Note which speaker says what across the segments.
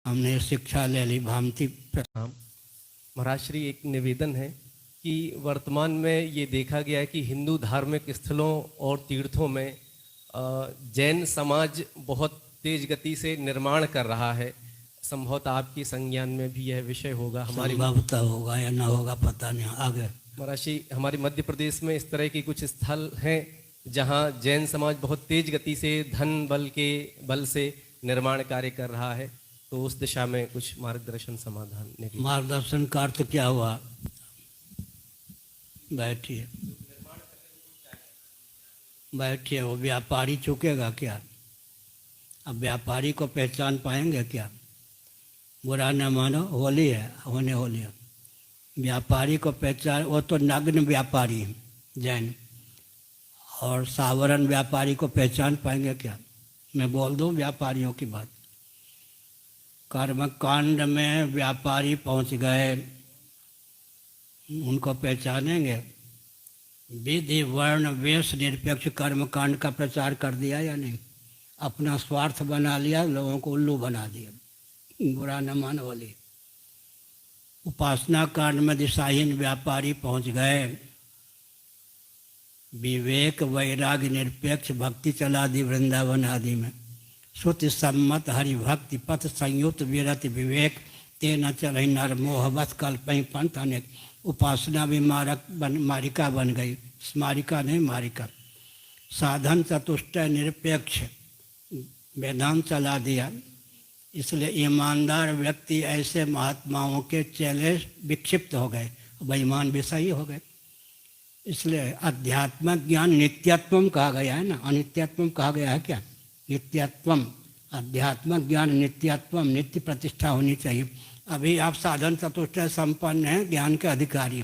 Speaker 1: हमने शिक्षा ले ली भामती।
Speaker 2: महाराज श्री, एक निवेदन है कि वर्तमान में ये देखा गया है कि हिंदू धार्मिक स्थलों और तीर्थों में जैन समाज बहुत तेज गति से निर्माण कर रहा है। संभवतः आपके संज्ञान में भी यह विषय होगा।
Speaker 1: संभवतः होगा या ना होगा पता नहीं। आगे
Speaker 2: महाराज श्री, हमारे मध्य प्रदेश में इस तरह के कुछ स्थल हैं जहां जैन समाज बहुत तेज गति से धन बल के बल से निर्माण कार्य कर रहा है, तो उस दिशा में कुछ मार्गदर्शन समाधान।
Speaker 1: मार्गदर्शन का अर्थ क्या हुआ? बैठिए बैठिए। वो व्यापारी चुकेगा क्या? अब व्यापारी को पहचान पाएंगे क्या? बुरा न मानो, होली है, होने होली है। व्यापारी को पहचान, वो तो नग्न व्यापारी है जैन, और सावरण व्यापारी को पहचान पाएंगे क्या? मैं बोल दूं व्यापारियों की बात। कर्मकांड में व्यापारी पहुंच गए, उनको पहचानेंगे? विधि वर्ण वेश निरपेक्ष कर्मकांड का प्रचार कर दिया या नहीं? अपना स्वार्थ बना लिया, लोगों को उल्लू बना दिया। बुरा न मान बोली। उपासना कांड में दिशाहीन व्यापारी पहुंच गए, विवेक वैराग्य निरपेक्ष भक्ति चला दी वृंदावन आदि में। श्रुति सम्मत हरिभक्ति पथ संयुक्त विरत विवेक तेना चल नर मोहबत कल्पई पंथ अनेक। उपासना भी मारिका बन गई, स्मारिका नहीं मारिका। साधन चतुष्टय निरपेक्ष वेदांत चला दिया। इसलिए ईमानदार व्यक्ति ऐसे महात्माओं के चेले विक्षिप्त हो गए, बेईमान विषयी हो गए। इसलिए अध्यात्म ज्ञान नित्यत्वम कहा गया है ना, अनित्यत्वम कहा गया है क्या? नित्यत्वम, अध्यात्म ज्ञान नित्यत्वम, नित्य प्रतिष्ठा होनी चाहिए। अभी आप साधन चतुष्टय संपन्न हैं, ज्ञान के अधिकारी।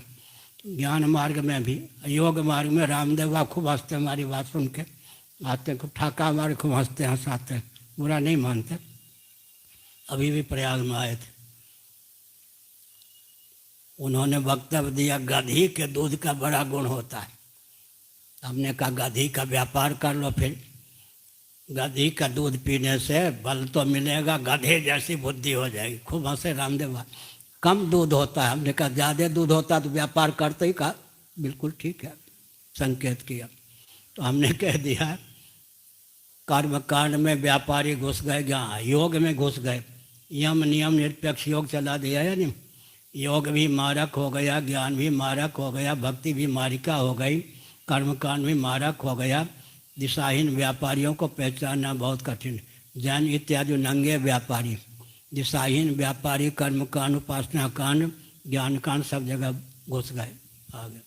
Speaker 1: ज्ञान मार्ग में भी, योग मार्ग में रामदेव बाबा खूब हंसते, हमारी बात सुन के आते हैं, खूब ठाका हमारे खूब हंसते हंसाते हैं, बुरा नहीं मानते। अभी भी प्रयाग में आए थे, उन्होंने वक्तव्य दिया गधी के दूध का बड़ा गुण होता है। हमने कहा गधी का व्यापार कर लो, फिर गधी का दूध पीने से बल तो मिलेगा, गधे जैसी बुद्धि हो जाएगी। खूब हंसे रामदेव बाबा। कम दूध होता है, हमने कहा ज़्यादा दूध होता तो व्यापार करते ही। कहा बिल्कुल ठीक है, संकेत किया। तो हमने कह दिया कर्म कांड में व्यापारी घुस गए, जहाँ योग में घुस गए। यम नियम निरपेक्ष योग चला दिया है नहीं? योग भी मारक हो गया, ज्ञान भी मारक हो गया, भक्ति भी मारिका हो गई, कर्मकांड भी मारक हो गया। दिशाहीन व्यापारियों को पहचानना बहुत कठिन। जैन इत्यादि नंगे व्यापारी, दिशाहीन व्यापारी कर्मकांड, उपासना कांड, ज्ञान कांड सब जगह घुस गए। आगे